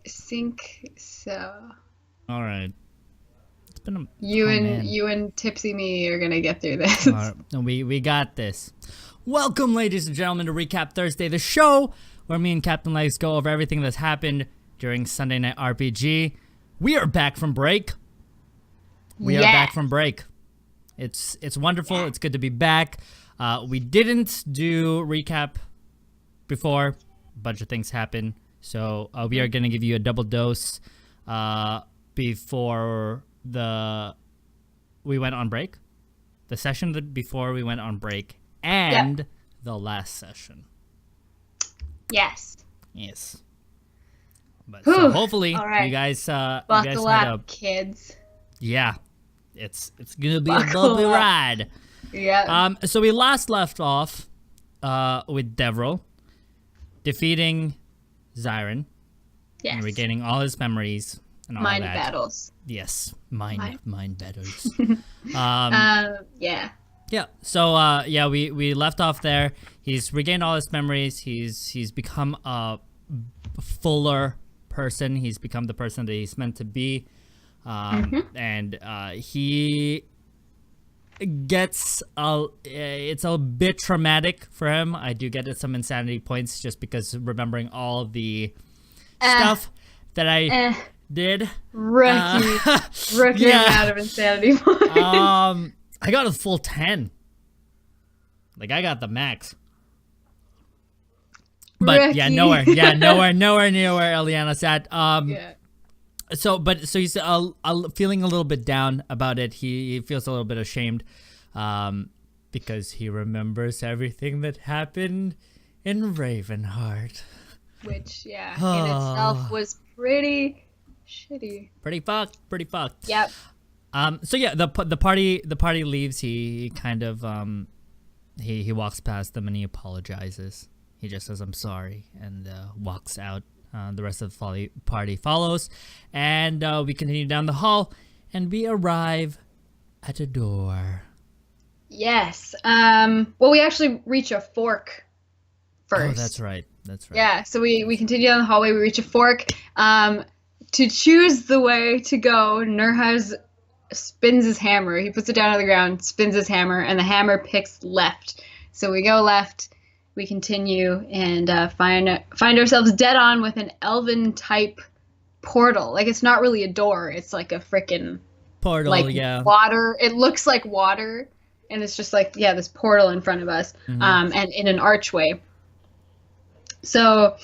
think so. All right. It's been a You and Tipsy Me are gonna get through this. All right. We got this. Welcome, ladies and gentlemen, to Recap Thursday, the show where me and Captain Legs go over everything that's happened during Sunday Night RPG. We are back from break. We are back from break. It's wonderful. It's good to be back. We didn't do recap before. A bunch of things happened. So we are going to give you a double dose before we went on break. The session before we went on break. And the last session. Yes. But so hopefully right. you guys Buckle up, kids. Yeah. It's gonna be Buckle a bumpy up. ride. Yeah. So we last left off with Devril defeating Zyron. Yes. And regaining all his memories and all Mind that. battles. Yes. Mind battles. Yeah. Yeah. So we left off there. He's regained all his memories. He's become a fuller person. He's become the person that he's meant to be. And he gets it's a bit traumatic for him. I do get some insanity points just because remembering all of the stuff that I did. Rookie amount of insanity points. I got a full 10. Like, I got the max. But Rookie. nowhere near where Eliana's at. So he's feeling a little bit down about it. He feels a little bit ashamed, because he remembers everything that happened in Ravenheart. Which, in itself was pretty shitty. Pretty fucked. Yep. The party leaves. He kind of he walks past them and he apologizes. He just says, "I'm sorry," and walks out. The rest of the party follows, and we continue down the hall, and we arrive at a door. Yes. Well, we actually reach a fork first. Oh, that's right. Yeah, so we continue down the hallway, we reach a fork. To choose the way to go, Nurhaz spins his hammer. He puts it down on the ground, spins his hammer, and the hammer picks left. So we go left. We continue and find ourselves dead on with an elven type portal. Like, it's not really a door. It's like a frickin' portal, water. It looks like water, and it's just like this portal in front of us, and in an archway. So,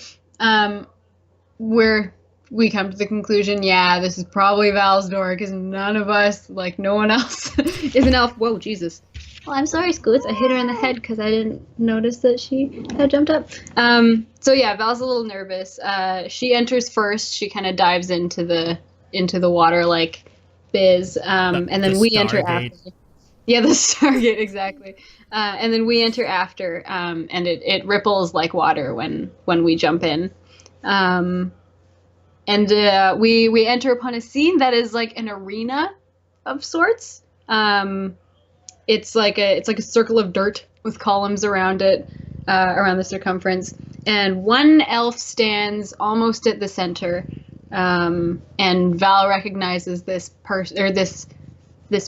we come to the conclusion, this is probably Val's door, because none of us, no one else, is an elf. Whoa, Jesus. Well, I'm sorry, Scoots. I hit her in the head because I didn't notice that she had jumped up. Val's a little nervous. She enters first. She kind of dives into the water like Biz, and then we enter after. Yeah, the Stargate, exactly. And then we enter after, and it ripples like water when we jump in. And we enter upon a scene that is like an arena of sorts. It's like a circle of dirt with columns around it, around the circumference, and one elf stands almost at the center. And Val recognizes this person, or this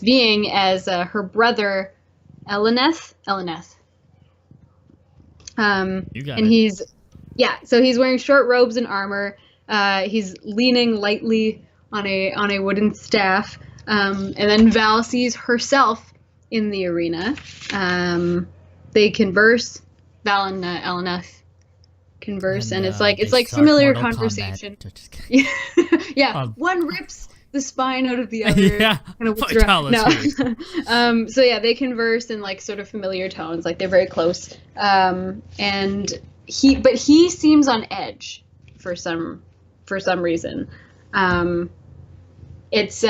being, as her brother, Eleneth. And he's wearing short robes and armor. He's leaning lightly on a wooden staff. And then Val sees herself in the arena. They converse. Val and Eleneth converse, and it's like familiar conversation. One rips the spine out of the other. Kind of they converse in like sort of familiar tones, like they're very close. And he seems on edge for some reason. It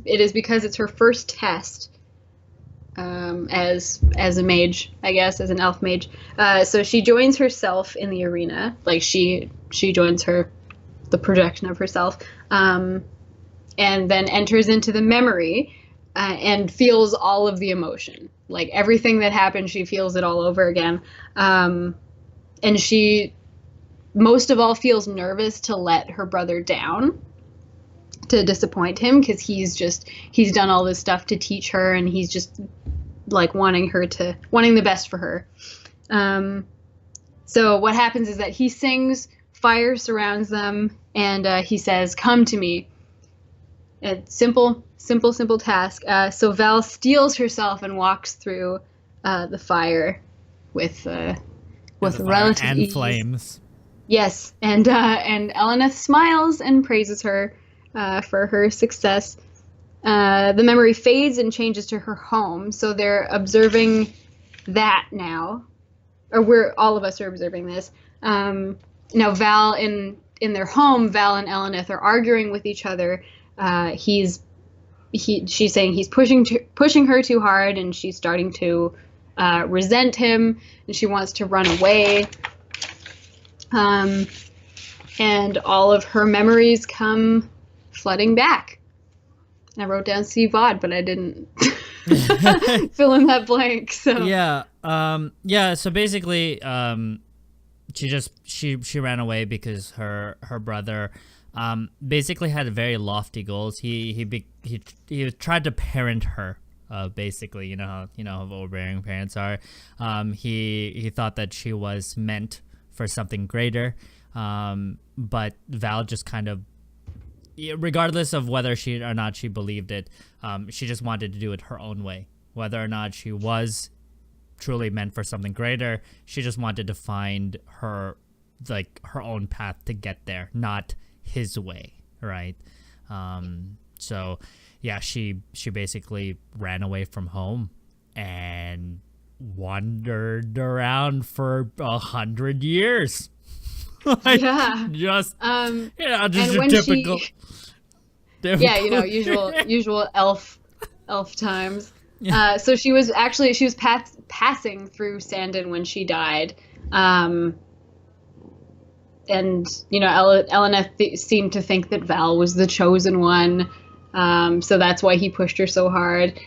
is because it's her first test as a mage, I guess, as an elf mage. So she joins herself in the arena, like she joins the projection of herself, and then enters into the memory, and feels all of the emotion, like everything that happened. She feels it all over again, and she most of all feels nervous to let her brother down, to disappoint him, because he's done all this stuff to teach her, and he's just like wanting the best for her. So what happens is that he sings, fire surrounds them, and he says, "Come to me." A simple task. So Val steels herself and walks through the fire with relative and ease. flames. Yes, and Eleneth smiles and praises her for her success. The memory fades and changes to her home, so they're observing that now, or all of us are observing this. Now Val in their home, Val and Eleneth are arguing with each other. She's saying he's pushing her too hard, and she's starting to resent him, and she wants to run away. And all of her memories come flooding back. I wrote down Steve Vaughn, but I didn't fill in that blank. So yeah. So basically, she ran away because her brother basically had very lofty goals. He tried to parent her. Basically, you know how overbearing parents are. He thought that she was meant for something greater, but Val just kind of, regardless of whether she or not she believed it, she just wanted to do it her own way. Whether or not she was truly meant for something greater, she just wanted to find her own path to get there, not his way, right? So yeah, she basically ran away from home and wandered around for 100 years. Yeah. Just and a when typical. Usual elf times. Yeah. So she was passing through Sandon when she died. And Eleneth seemed to think that Val was the chosen one. So that's why he pushed her so hard.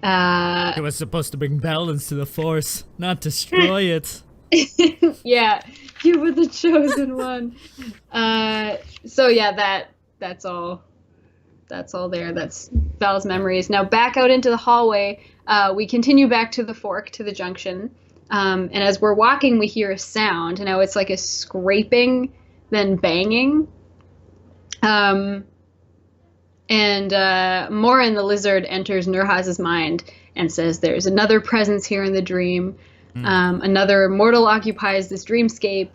He was supposed to bring balance to the Force, not destroy it. Yeah, you were the chosen one. So yeah, that's all there. That's Val's memories. Now back out into the hallway, we continue back to the fork, to the junction. And as we're walking, we hear a sound. Now it's like a scraping, then banging. And Morin the lizard enters Nurhaz's mind and says, "There's another presence here in the dream. Another mortal occupies this dreamscape."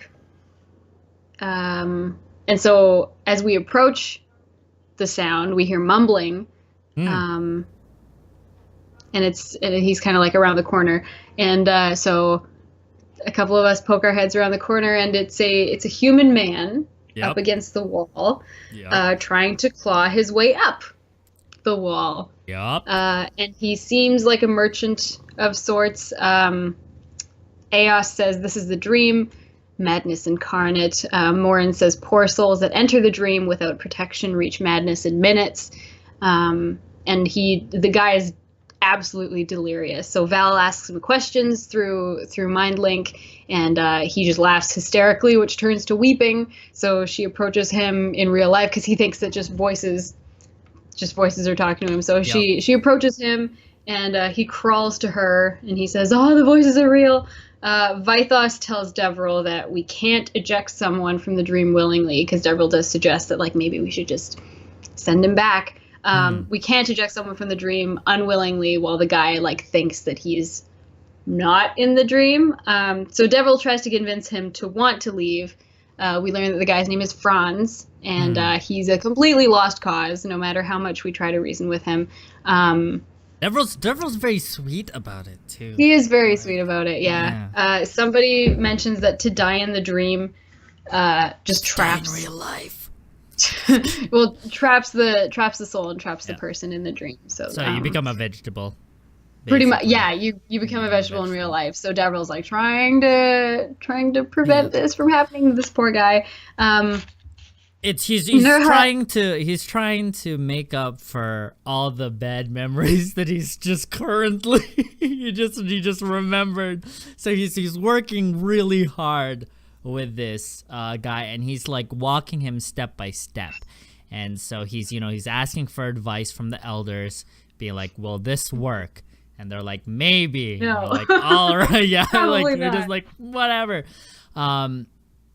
And so as we approach the sound, we hear mumbling. And he's kind of like around the corner. And so a couple of us poke our heads around the corner, and it's a human man. Yep. Up against the wall, yep. Trying to claw his way up the wall. Yep. And he seems like a merchant of sorts. Eos says this is the dream, madness incarnate. Morin says poor souls that enter the dream without protection reach madness in minutes. And the guy is absolutely delirious. So Val asks him questions through Mind Link, and he just laughs hysterically, which turns to weeping. So she approaches him in real life because he thinks that just voices are talking to him. So yep. she approaches him, and he crawls to her, and he says, "Oh, the voices are real." Vythos tells Devril that we can't eject someone from the dream willingly, because Devril does suggest that maybe we should just send him back. We can't eject someone from the dream unwillingly while the guy thinks that he's not in the dream. So Devril tries to convince him to want to leave. We learn that the guy's name is Franz, and he's a completely lost cause, no matter how much we try to reason with him. Devril's very sweet about it too. He is very sweet about it. Yeah. Somebody mentions that to die in the dream just traps in real life. Well, traps the soul and traps the person in the dream. So you become a vegetable. Basically. Pretty much, yeah. You become a vegetable in real life. So Devril's trying to prevent this from happening to this poor guy. He's trying to make up for all the bad memories that he's just currently he just remembered. So he's working really hard with this guy, and he's like walking him step by step. And so he's asking for advice from the elders, being like, will this work? And they're like, maybe. No. And we're like, all right, yeah. Like, Probably we're just not. like, whatever.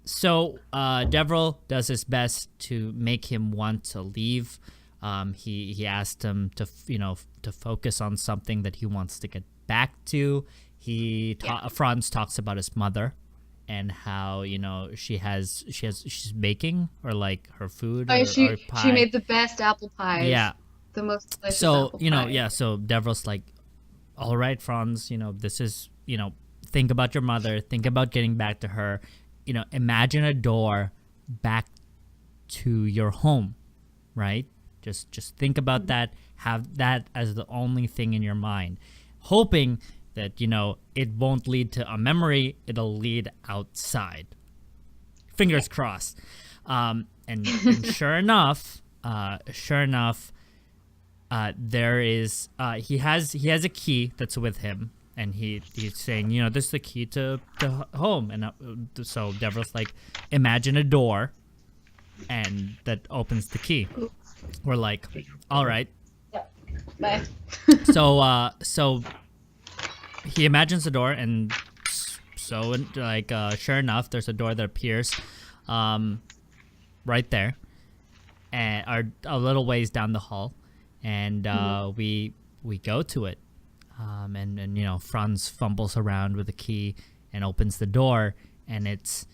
So Devril does his best to make him want to leave. He asked him to focus on something that he wants to get back to. Franz talks about his mother and how she's baking or like her food or pie. She made the best apple pies. Yeah. The most delicious So apple pie. so Devril's like, all right, Franz, this is think about your mother, think about getting back to her, imagine a door back to your home, right? Just think about that, have that as the only thing in your mind, hoping that it won't lead to a memory, it'll lead outside. Fingers crossed. And sure enough, there is he has a key that's with him, and he's saying, this is the key to home. And so Devril's like, imagine a door, and that opens the key. We're like, all right. Yep. Bye. So he imagines the door, and so sure enough, there's a door that appears right there, and a little ways down the hall, and we go to it, and Franz fumbles around with the key and opens the door, and it's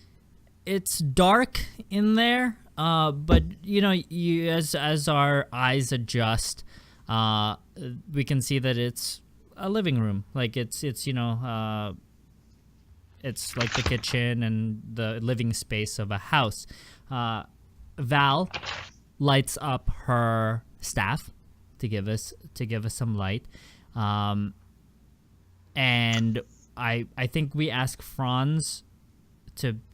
dark in there, but as our eyes adjust, we can see that it's a living room. Like it's like the kitchen and the living space of a house. Val lights up her staff to give us some light, and I think we ask Franz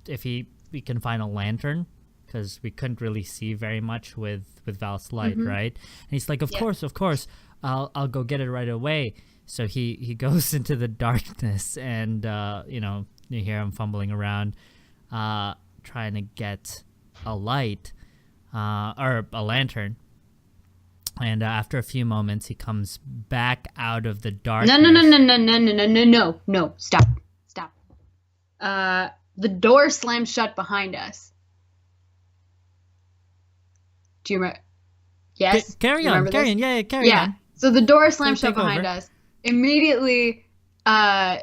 if we can find a lantern, because we couldn't really see very much with Val's light, right? And he's like, of course, I'll go get it right away. So he goes into the darkness, and you hear him fumbling around, trying to get a light or a lantern. And after a few moments, he comes back out of the darkness. No! Stop! The door slammed shut behind us. Do you remember? Yes. Carry on. Yeah, carry on. So the door slammed shut Take over. behind us. Immediately, Ilyana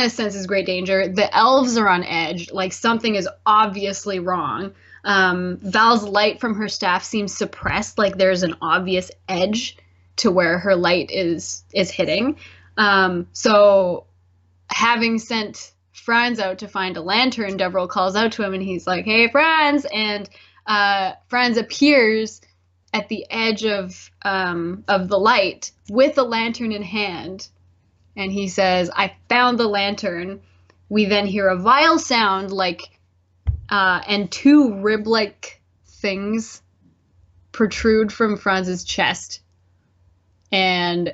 senses great danger. The elves are on edge. Like, something is obviously wrong. Val's light from her staff seems suppressed. Like, there's an obvious edge to where her light is hitting. So having sent Franz out to find a lantern, Devril calls out to him, and he's like, hey, Franz! And Franz appears at the edge of the light with a lantern in hand, and he says, I found the lantern. We then hear a vile sound, like, and two rib-like things protrude from Franz's chest, and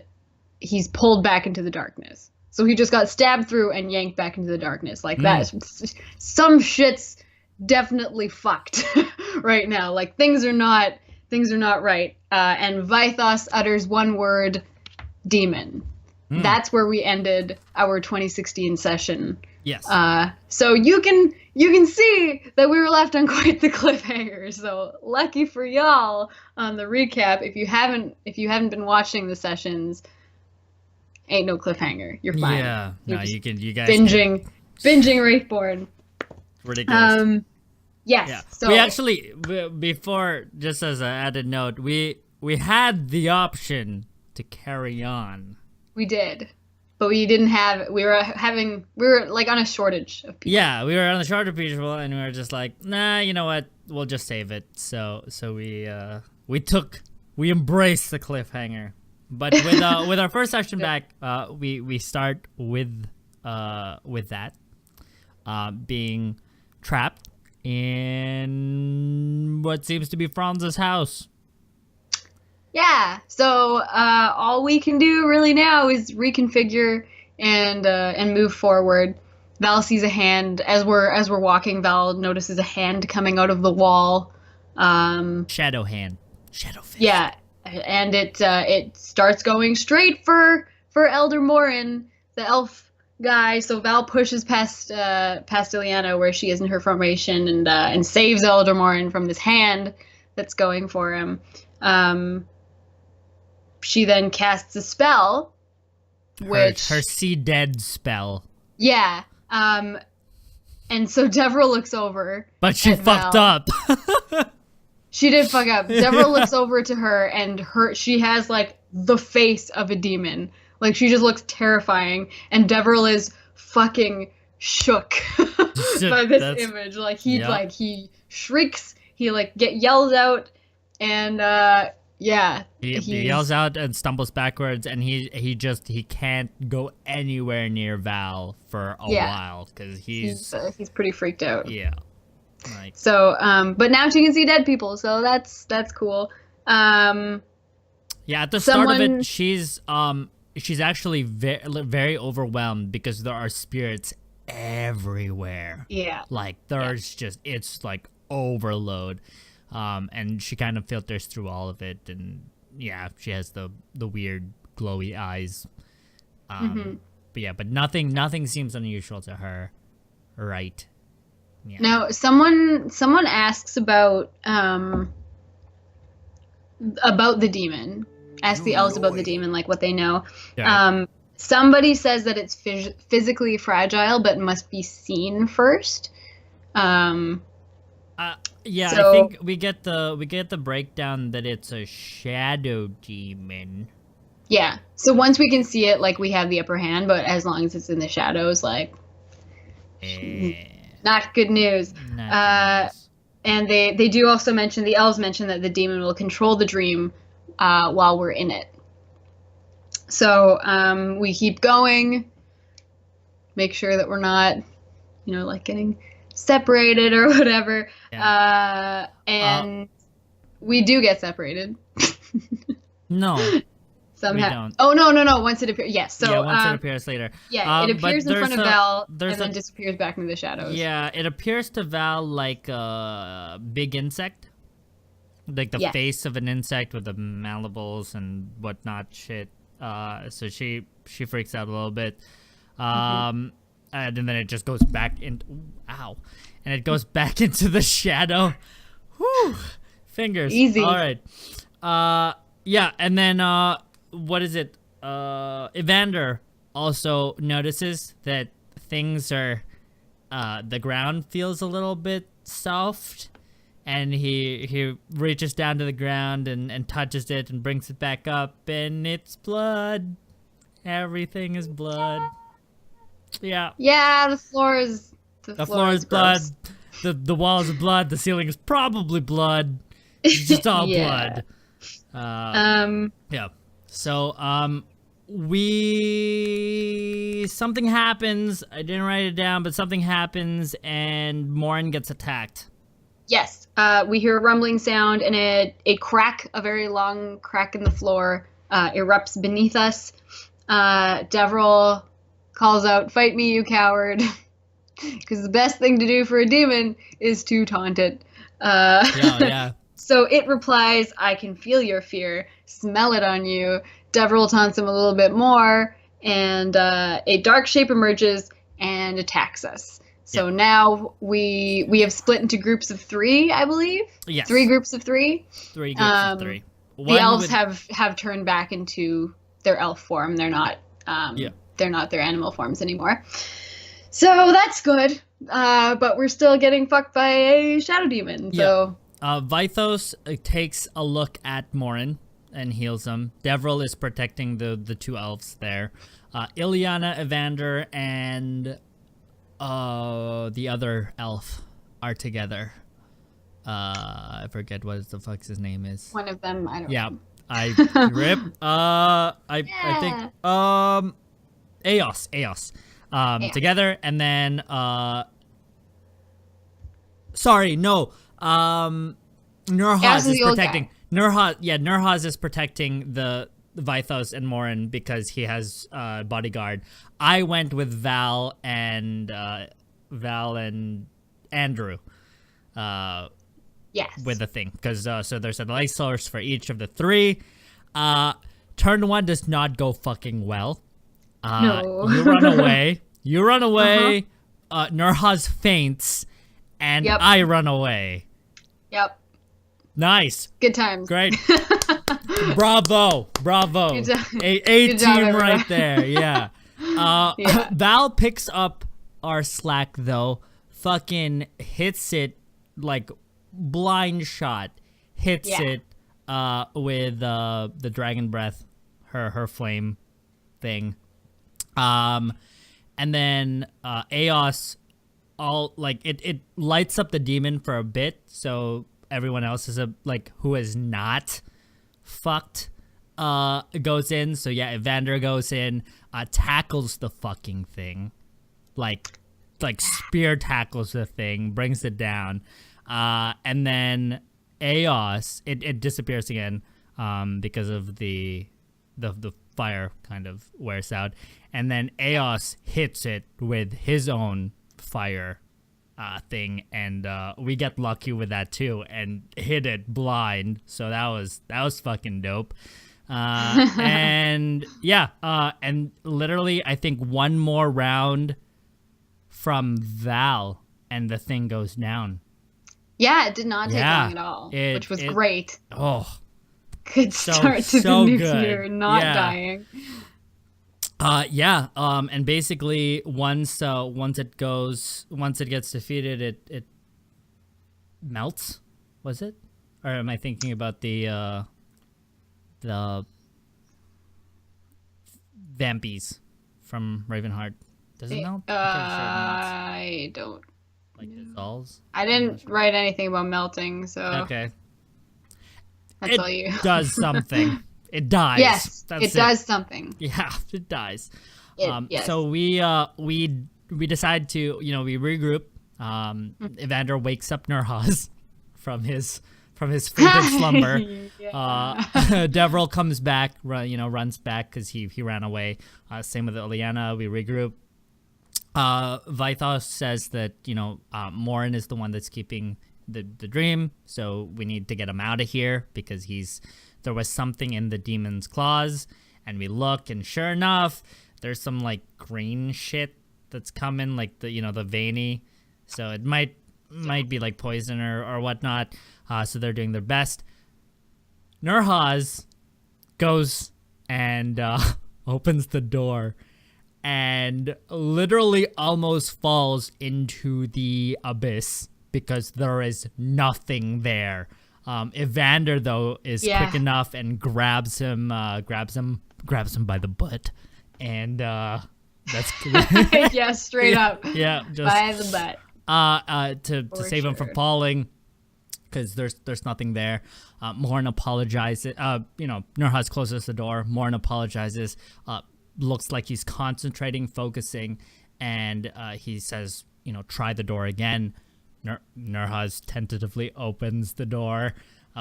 he's pulled back into the darkness. So he just got stabbed through and yanked back into the darkness. Like, that is, some shit's definitely fucked right now. Like, things are not right. And Vythos utters one word, demon. That's where we ended our 2016 session. Yes. So you can see that we were left on quite the cliffhanger. So lucky for y'all on the recap. If you haven't been watching the sessions, ain't no cliffhanger. You're fine. Yeah. You're No, you guys binging Raethborne. Ridiculous. Yes. Yeah. So We actually, before, just as an added note, we had the option to carry on. we did, but we didn't have. We were like on a shortage of people. Yeah, we were on the shorter people, and we were just like, nah, you know what? We'll just save it. So we embraced the cliffhanger. But with our first session back, we start with that being trapped in what seems to be Franz's house. Yeah. So all we can do really now is reconfigure and move forward. Val sees a hand as we're walking. Val notices a hand coming out of the wall. Shadow hand. Shadow face. Yeah, and it starts going straight for Elder Morin, the elf guy. So Val pushes past Ileana where she is in her formation and saves Elder Morin from this hand that's going for him. She then casts a spell, which her see dead spell. Yeah. And so Deborah looks over. But she fucked up. She did fuck up. Deborah looks over to her, and she has like the face of a demon. Like she just looks terrifying, and Deborah is fucking shook by this image. Like he shrieks, he yells out, and yeah. He yells out and stumbles backwards, and he can't go anywhere near Val for a while because he's pretty freaked out. Yeah. So, but now she can see dead people, so that's cool. Yeah, at the start of it, she's actually very overwhelmed because there are spirits everywhere. Yeah. Like there's just it's like overload. And she kind of filters through all of it, and yeah, she has the weird glowy eyes. But nothing seems unusual to her, right? Yeah. Now, someone asks about the demon. Ask the elves about the demon, like what they know. Yeah. Somebody says that it's physically fragile, but must be seen first. Yeah, so, I think we get the breakdown that it's a shadow demon. Yeah. So once we can see it, like we have the upper hand, but as long as it's in the shadows, like not good news. And they do also mention, the elves mention that the demon will control the dream while we're in it. So we keep going, make sure that we're not, like getting separated or whatever. Yeah. And we do get separated. No. Somehow. We don't. Oh, no. Once it appears. Yes. So, once it appears later. Yeah, it appears in front of Val and then disappears back into the shadows. Yeah, it appears to Val like a big insect. Like the face of an insect with the mandibles and whatnot shit. So she freaks out a little bit. And then it just goes back into... Ow. And it goes back into the shadow. Whew. Fingers. Easy. All right. Yeah, and then... what is it? Evander also notices that things are... the ground feels a little bit soft. And he reaches down to the ground and touches it and brings it back up. And it's blood. Everything is blood. Yeah. Yeah, the floor is blood. The walls are blood. The ceiling is probably blood. It's just all blood. Yeah. So something happens. I didn't write it down, but something happens, and Morin gets attacked. Yes. We hear a rumbling sound, and a crack, a very long crack in the floor, erupts beneath us. Devril calls out, "Fight me, you coward." Because the best thing to do for a demon is to taunt it. Yeah. So it replies, "I can feel your fear. Smell it on you." Devril taunts him a little bit more, and a dark shape emerges and attacks us. So now we have split into groups of 3, I believe. Yes. 3 groups of 3. 3 groups of 3. The elves have turned back into their elf form. They're not they're not their animal forms anymore. So that's good. But we're still getting fucked by a shadow demon. So Vythos takes a look at Morin and heals him. Devril is protecting the 2 elves there. Ileana, Evander, and the other elf are together. I forget what the fuck's his name is. One of them, I don't know. Yeah, I rip. I think Eos. Together, and then Nurhaz is protecting. Nurhaz is protecting Vithos and Morin because he has bodyguard. I went with Val and Andrew. Yes. With the thing, because so there's a light source for each of the three. Turn 1 does not go fucking well. No. You run away. Nurhaz faints, and I run away. Yep. Nice. Good times. Great. Bravo. Good job. A Good job, team everyone. right there. Yeah. Yeah. Val picks up our slack though. Fucking hits it like blind shot. Hits it with the dragon breath, her flame thing. And then Eos all like it lights up the demon for a bit, so everyone else is who is not fucked goes in. So yeah, Evander goes in, tackles the fucking thing, like spear tackles the thing, brings it down, and then Eos it disappears again because of the fire kind of wears out, and then Eos hits it with his own fire thing, and we get lucky with that too and hit it blind, so that was fucking dope. And yeah, and literally I think one more round from Val and the thing goes down. Yeah, it did not take long at all, which was great. Oh, good start to the new year, not dying. And basically once it gets defeated, it melts. Was it? Or am I thinking about the Vampies from Ravenheart? Does it melt? I don't. Like dissolves? I didn't write anything about melting, so okay. That's all you. It does something. It dies. Yes, it does something. Yeah, it dies. Yes. So we decide to, we regroup. Evander wakes up Nurhaz from his fainted slumber. Devril comes back, runs back because he ran away. Same with Ileana. We regroup. Vithos says that Morin is the one that's keeping the dream, so we need to get him out of here because there was something in the demon's claws, and we look, and sure enough, there's some like green shit that's coming, like the veiny, so it might be like poison or whatnot. So they're doing their best. Nurhaz goes and opens the door and literally almost falls into the abyss because there is nothing there. Evander though is quick enough and grabs him by the butt, and that's straight up. Yeah, just by the butt. To save him from falling, because there's nothing there. Morin apologizes. Nurhaz closes the door. Morin apologizes. Looks like he's concentrating, focusing, and he says, try the door again. Nurhaz tentatively opens the door,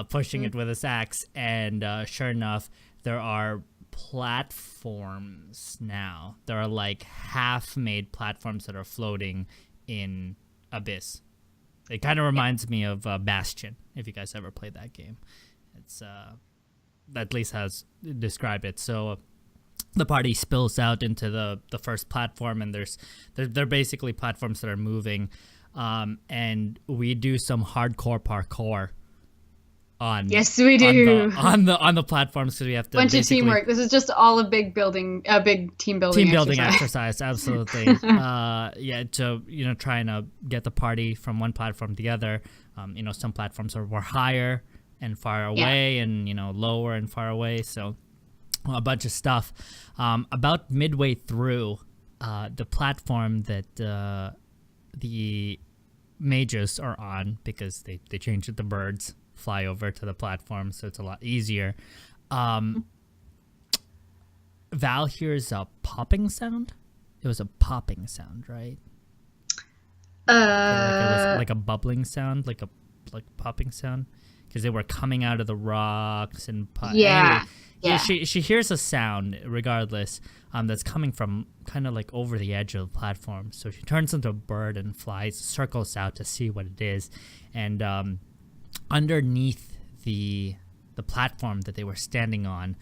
pushing it with his axe, and sure enough, there are platforms now. There are like half-made platforms that are floating in abyss. It kind of reminds me of Bastion, if you guys ever played that game. It's at least has described it. So the party spills out into the first platform, and they're basically platforms that are moving, and we do some hardcore parkour on yes we do on the platforms, because we have to bunch of teamwork. This is just all a big team building exercise. Absolutely. To trying to get the party from one platform to the other. Some platforms were higher and far away, and lower and far away, so a bunch of stuff. About midway through, the platform that the mages are on, because they changed it, the birds fly over to the platform, so it's a lot easier. Val hears a popping sound. It was a popping sound, right? It was like a bubbling sound, like popping sound. because they were coming out of the rocks and Yeah. Anyway, she hears a sound regardless that's coming from kind of like over the edge of the platform. So she turns into a bird and flies, circles out to see what it is, and underneath the platform that they were standing on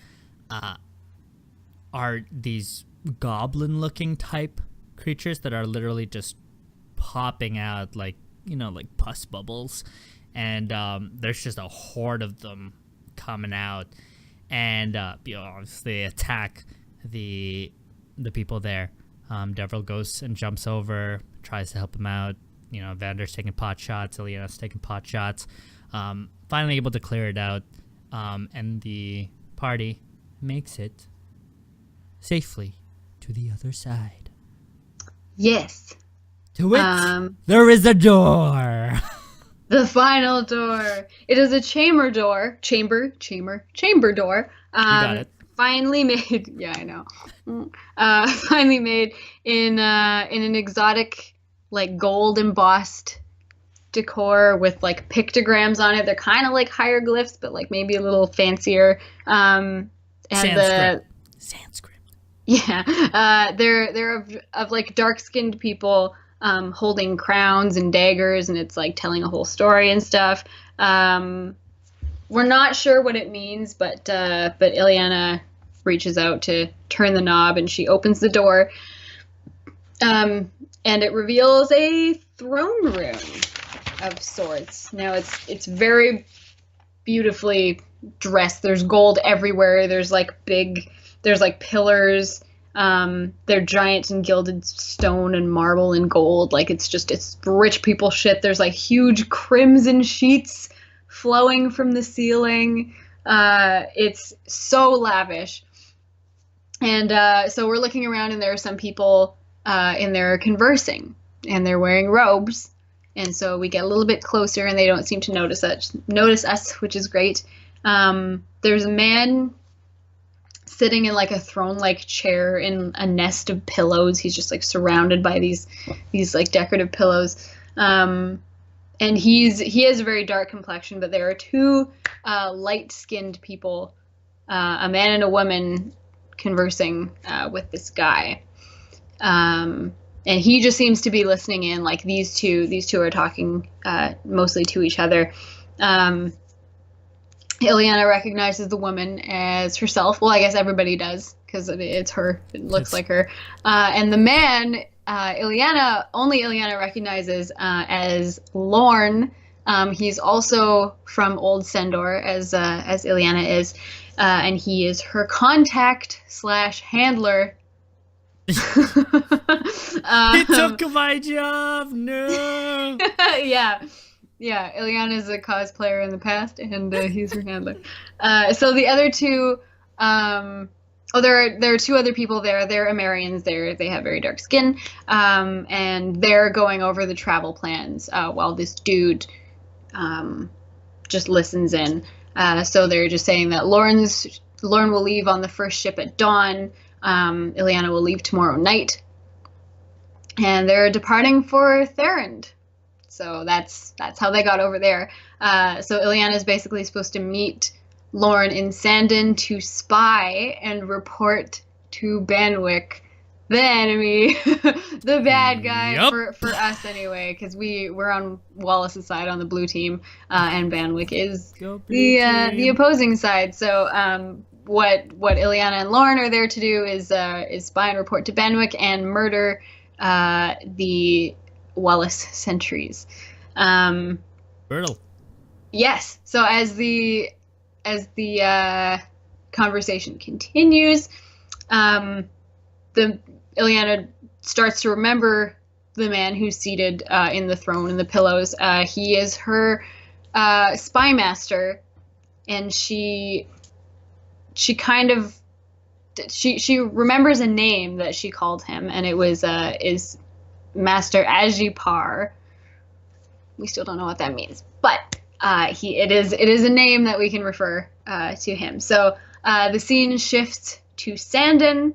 are these goblin-looking type creatures that are literally just popping out like pus bubbles, and there's just a horde of them coming out, and obviously attack the people there. Devril goes and jumps over, tries to help him out. Vander's taking pot shots, Ileana's taking pot shots. Finally able to clear it out, and the party makes it safely to the other side. Yes. To it, there is a door. The final door. It is a chamber door. Chamber door. You got it. Finally made. Yeah, I know. Finally made in an exotic, like, gold embossed decor with like pictograms on it. They're kind of like hieroglyphs, but like maybe a little fancier. And Sanskrit. Yeah, they're of like dark-skinned people holding crowns and daggers, and it's like telling a whole story and stuff. We're not sure what it means, but Ileana reaches out to turn the knob, and she opens the door, and it reveals a throne room of sorts. Now it's very beautifully dressed. There's gold everywhere. There's like pillars. They're giant and gilded stone and marble and gold. Like it's rich people shit. There's like huge crimson sheets flowing from the ceiling. It's so lavish. And so we're looking around, and there are some people in there conversing, and they're wearing robes. And so we get a little bit closer, and they don't seem to notice us, which is great. There's a man sitting in like a throne-like chair in a nest of pillows. He's just like surrounded by these like decorative pillows. And he has a very dark complexion, but there are two light-skinned people, a man and a woman, conversing with this guy. And he just seems to be listening in. Like these two are talking mostly to each other. Ileana recognizes the woman as herself. Well, I guess everybody does, because it's her. It looks like her. And the man, Ileana recognizes as Lorne. He's also from Old Sendor, as Ileana is, and he is her contact / handler. He took my job. No. Yeah, Ileana is a cosplayer in the past, and he's her handler. So the other two, there are two other people there. They're Amarians. They have very dark skin, and they're going over the travel plans while this dude just listens in. So they're just saying that Lorne will leave on the first ship at dawn. Ileana will leave tomorrow night, and they're departing for Therend. So that's how they got over there. So Ileana is basically supposed to meet Lorne in Sandon to spy and report to Banwick, the enemy, the bad guy for us anyway, because we're on Wallace's side on the blue team, and Banwick is the opposing side. So what Ileana and Lorne are there to do is spy and report to Banwick and murder the Wallace sentries. Brutal. Yes. So as the conversation continues, the Ileana starts to remember the man who's seated in the throne in the pillows. He is her spy master, and she remembers a name that she called him, and it was is Master Ajipar. We still don't know what that means, but it is a name that we can refer to him. So the scene shifts to Sandon,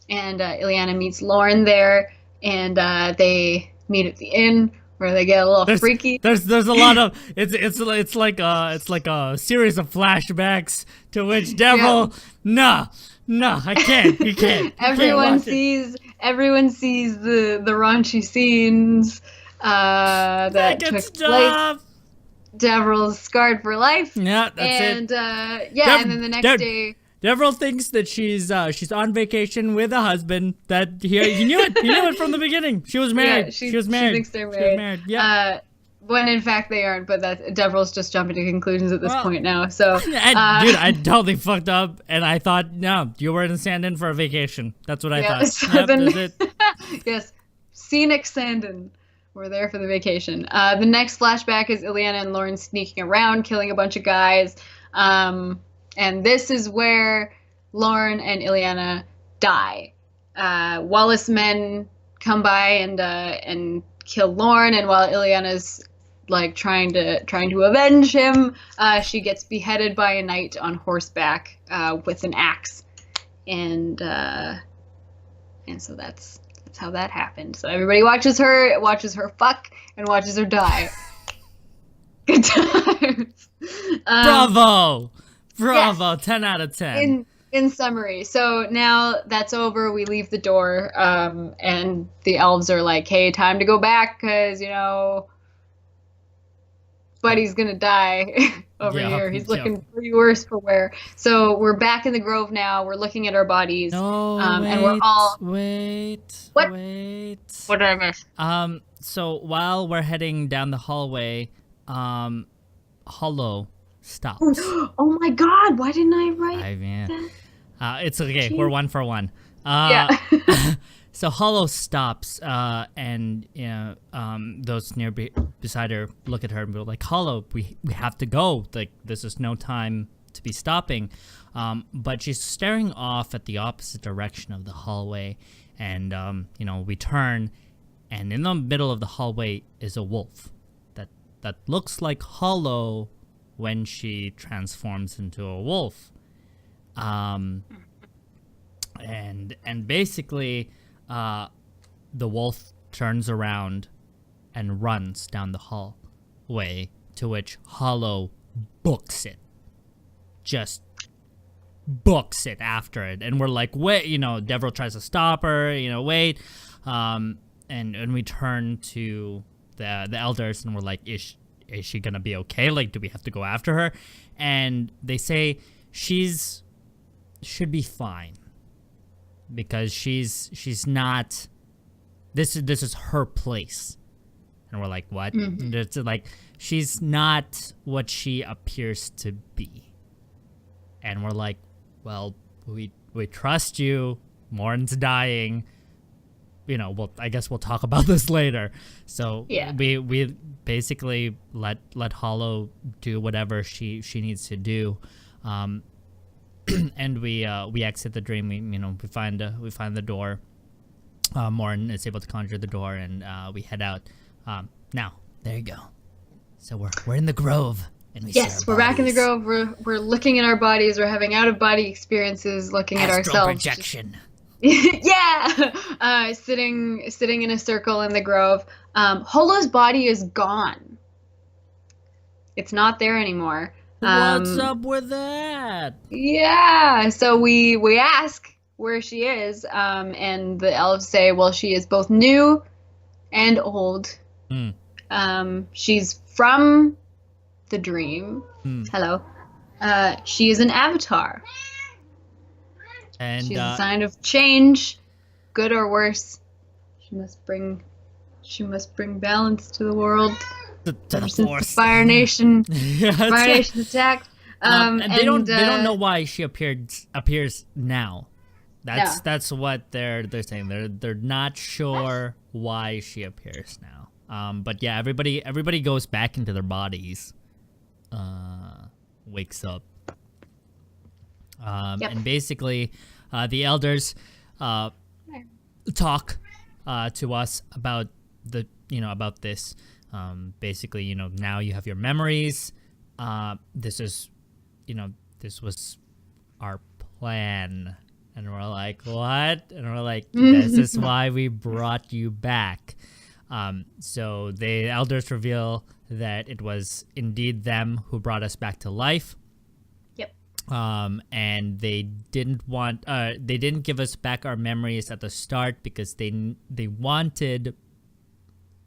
and Ileana meets Lorne there, and they meet at the inn where they get a little freaky. There's a lot of it's like a series of flashbacks to which Devril no, I can't. You can't. Everyone sees the raunchy scenes that took place. Devril's scarred for life. Yeah, that's it. And and then the next day, Devril thinks that she's on vacation with a husband. That he knew it. He knew it from the beginning. She was married. Yeah, she was married. She thinks they're married. Yeah. When in fact they aren't. But that Devril's just jumping to conclusions at this point now. So, dude, I totally fucked up, and I thought, no, you were in Sandon for a vacation. That's what I thought. So yep, that's it. Yes, scenic Sandon. We're there for the vacation. The next flashback is Ileana and Lauren sneaking around, killing a bunch of guys. And this is where Lauren and Ileana die. Wallace men come by and kill Lauren, and while Ileana's like trying to avenge him, she gets beheaded by a knight on horseback with an axe, and so that's how that happened. So everybody watches her fuck and watches her die. Good times. Bravo, yes. 10 out of 10. In summary, so now that's over. We leave the door, and the elves are like, "Hey, time to go back, because Buddy's gonna die over here. He's looking pretty worse for wear." So we're back in the grove now. We're looking at our bodies, and we're all wait. What did I miss? So while we're heading down the hallway, Hollow stops. Oh my God! Why didn't I write that? It's okay. Jeez. We're 1 for 1. So Hollow stops, and those beside her look at her and go like, "Hollow, we have to go. Like, this is no time to be stopping." But she's staring off at the opposite direction of the hallway, and we turn, and in the middle of the hallway is a wolf that looks like Hollow when she transforms into a wolf. And basically, the wolf turns around and runs down the hallway, to which Hollow books it. Just books it after it. And we're like, wait, Devril tries to stop her, wait. And we turn to the elders and we're like, is she gonna be okay? Like, do we have to go after her? And they say should be fine, because she's not, this is her place. And we're like, what? Mm-hmm. It's like, she's not what she appears to be. And we're like, well, we trust you. Morin's dying. Well, I guess we'll talk about this later. So we basically let Hollow do whatever she needs to do. And we exit the dream. We find the door. Morin is able to conjure the door, and we head out. Now there you go. So we're in the grove, and we're back in the grove. We're looking at our bodies. We're having out of body experiences, looking at ourselves. Projection. Sitting in a circle in the grove. Holo's body is gone. It's not there anymore. What's up with that? Yeah, so we ask where she is, and the elves say, well, she is both new and old. She's from the dream. Hello. She is an avatar. And she's a sign of change, good or worse. She must bring balance to the world. To the force. Fire Nation, Fire Nation attacked. And they don't know why she appears now. That's what they're saying. They're not sure why she appears now. But yeah, everybody goes back into their bodies. Wakes up. And basically, the elders talk to us about about this. Basically, now you have your memories. This was our plan. And we're like, what? And we're like, this is why we brought you back. So the elders reveal that it was indeed them who brought us back to life. Yep. And they didn't give us back our memories at the start because they wanted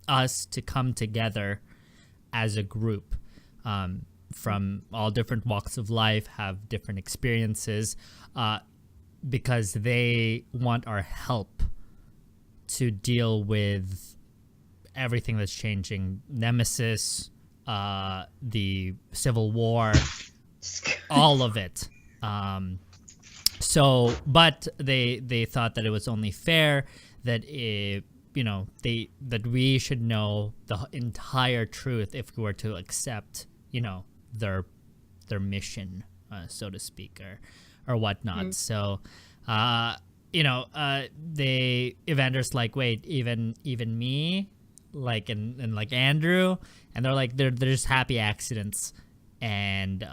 us to come together as a group, from all different walks of life, have different experiences, because they want our help to deal with everything that's changing. Nemesis, the Civil War, all of it. But they thought that it was only fair that that we should know the entire truth if we were to accept, their mission, so to speak, or whatnot. Mm-hmm. So, Evander's like, wait, even me, like, and like Andrew, and they're like, they're just happy accidents. And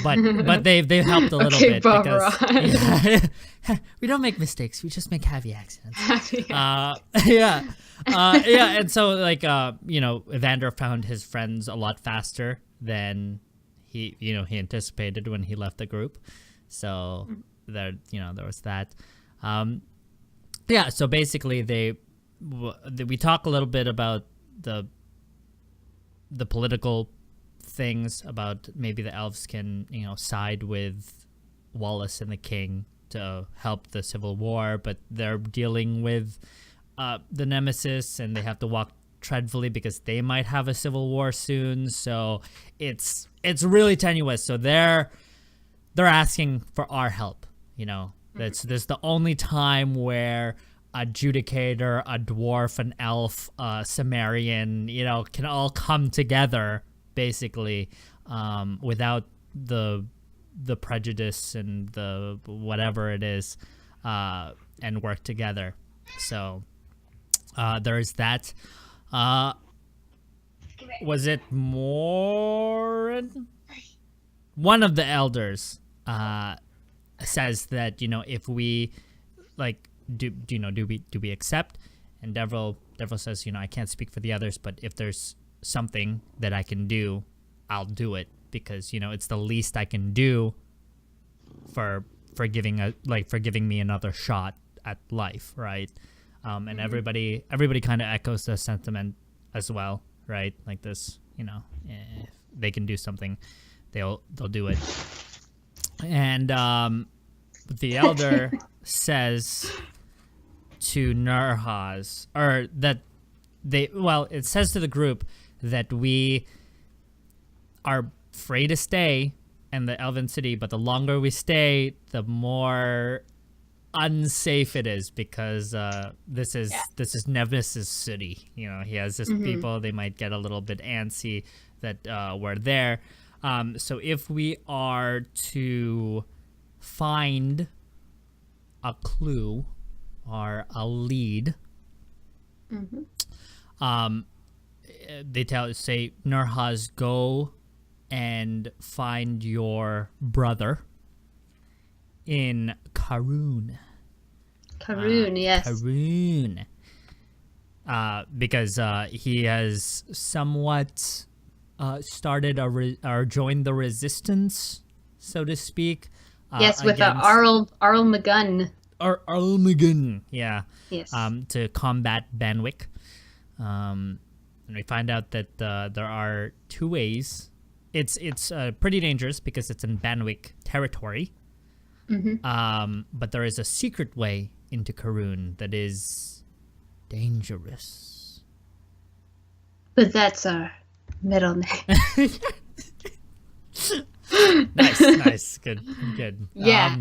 but they've helped a little bit because we don't make mistakes, we just make happy accidents. And so like Evander found his friends a lot faster than he anticipated when he left the group. So there was that. So basically we talk a little bit about the political things, about maybe the elves can side with Wallace and the king to help the Civil War, but they're dealing with the Nemesis, and they have to walk dreadfully because they might have a civil war soon. So it's really tenuous. So they're asking for our help. This is the only time where a Judicator, a dwarf, an elf, a Cimmerian, can all come together, basically, without the prejudice and the whatever it is, and work together. So there's that. Was it Morin? One of the elders says that if we do we accept? And Devril says, I can't speak for the others, but if there's something that I can do, I'll do it, because it's the least I can do for giving me another shot at life, right? And everybody kind of echoes the sentiment as well, right? Like this, if they can do something, they'll do it. And the elder says to Nurhaz, or that it says to the group that we are free to stay in the Elven City, but the longer we stay, the more unsafe it is, because this is Nemesis City. He has this people, they might get a little bit antsy that we're there. So if we are to find a clue or a lead, they say, Nurhaz, go and find your brother in Karun. Yes. Karun. Because he has somewhat started or joined the resistance, so to speak. Yes, with Arl McGunn. Arl McGunn, yeah. Yes. To combat Banwick. And we find out that there are two ways. It's pretty dangerous because it's in Banwick territory. But there is a secret way into Karun that is dangerous. But that's our middle name. Nice. Good. Yeah.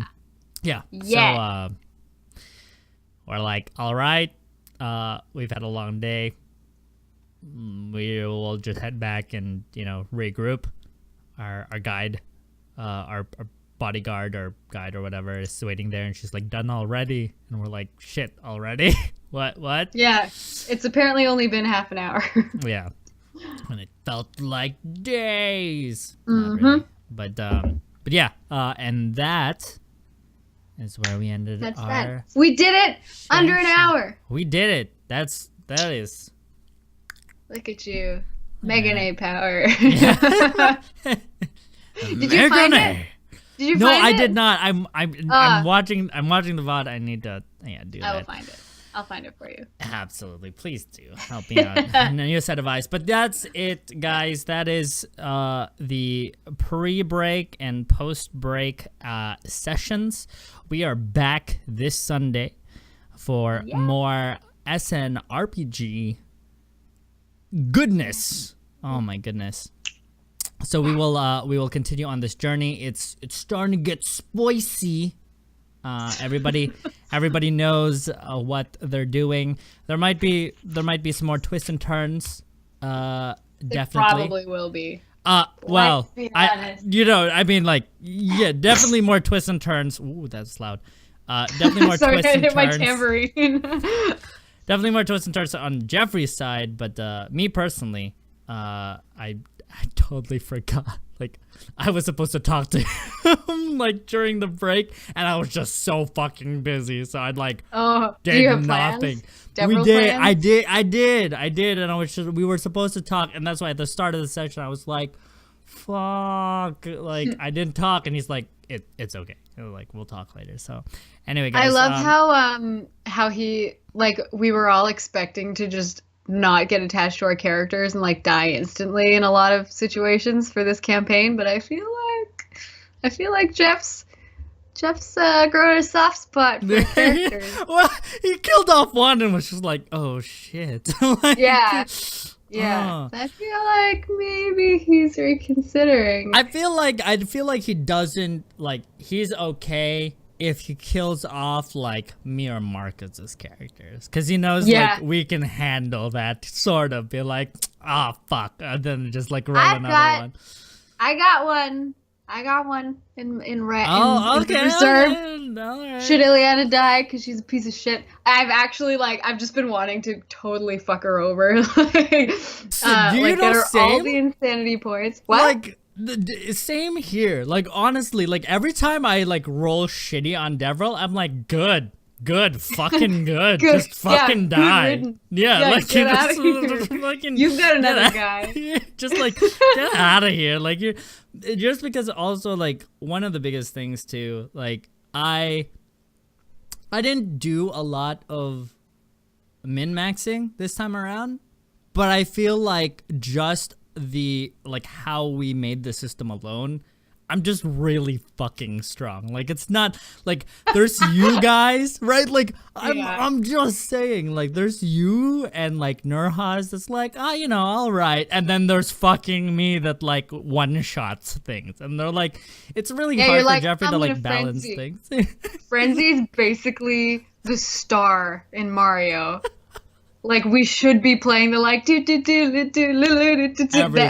Yeah. So we're like, all right, we've had a long day. We will just head back and regroup. Our guide, our bodyguard or guide or whatever is waiting there, and she's like, done already, and we're like, shit, already? what? Yeah, it's apparently only been half an hour. Yeah, and it felt like days. Not really. But yeah, and that is where we ended. We did it under an hour. We did it. That is Look at you. Megan A power. Did you find it? Did you No, find I it? did not. I'm watching the VOD. I need to do I will that. find it. I'll find it for you. Absolutely. Please do help me out. A new set of eyes. But that's it, guys. That is the pre-break and post-break sessions. We are back this Sunday for more SN RPG goodness. Oh my goodness. So we will continue on this journey. It's starting to get spicy. Everybody knows what they're doing. There might be some more twists and turns. Definitely. It probably will be. Well, be honest. definitely more twists and turns. Ooh, that's loud. Definitely more Sorry, twists and I hit my turns. tambourine. Definitely more twists and turns on Jeffrey's side, but me personally, I totally forgot. Like, I was supposed to talk to him like during the break, and I was just so fucking busy. So I'd like Do did you have nothing. plans? We did. Plans? I did, and we were supposed to talk, and that's why at the start of the session I was like, "Fuck!" Like I didn't talk, and he's like, "It's okay. Like we'll talk later." So anyway, guys, I love how he like we were all expecting to just not get attached to our characters and like die instantly in a lot of situations for this campaign, but I feel like Jeff's growing a soft spot for characters. Well, he killed off one and was just like, "Oh shit!" Like, Yeah. I feel like maybe he's reconsidering. I feel like he doesn't like. He's okay if he kills off like me or Marcus's characters, because he knows like we can handle that sort of. Be like, "Ah, fuck," and then just like roll another one. I got one in okay, reserve. Right. Should Ileana die because she's a piece of shit? I've just been wanting to totally fuck her over. Like, get her all the insanity points. What? Like, same here. Like, honestly, like every time I like roll shitty on Devril, I'm like, good, fucking good. Just fucking die. Yeah, like get out of here. Fucking, You've got another guy. Just like get out of here. Like you're just because also like one of the biggest things too. Like I didn't do a lot of min-maxing this time around, but I feel like just the like how we made the system alone, I'm just really fucking strong. Like it's not like there's you guys, right? Like I'm just saying, like there's you and like Nurhaz that's like, all right, and then there's fucking me that like one shots things, and they're like, it's really hard for Jeffrey to like balance things. Frenzy's basically the star in Mario. Like we should be playing the like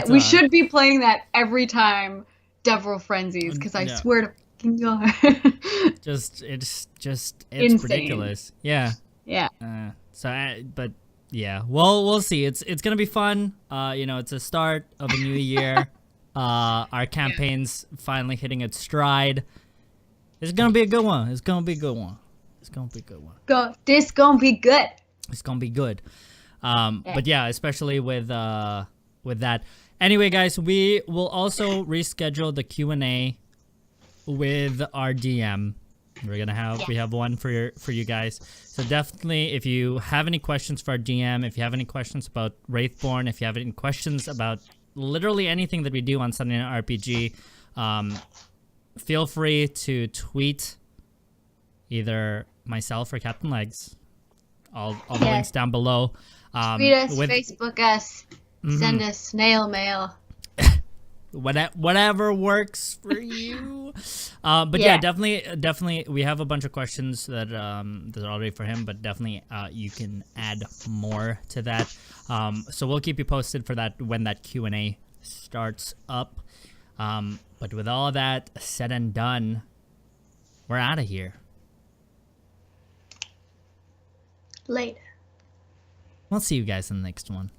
we should be playing that every time Devril frenzies, because I swear to fucking God. It's insane. ridiculous. Yeah. But yeah, well, we'll see. It's gonna be fun. It's a start of a new year. Our campaign's finally hitting its stride. It's gonna be a good one. This gonna be good. It's gonna be good. But yeah, especially with that. Anyway, guys, we will also reschedule the Q&A with our DM. We have one for you guys. So definitely, if you have any questions for our DM, if you have any questions about Raethborne, if you have any questions about literally anything that we do on Sunday Night RPG, feel free to tweet either myself or Captain Legs. All the links down below. Tweet us, Facebook us, send us snail mail. Whatever works for you. But yeah, definitely, we have a bunch of questions that are already for him, but definitely you can add more to that. So we'll keep you posted for that when that Q&A starts up. But with all that said and done, we're out of here. Later. We'll see you guys in the next one.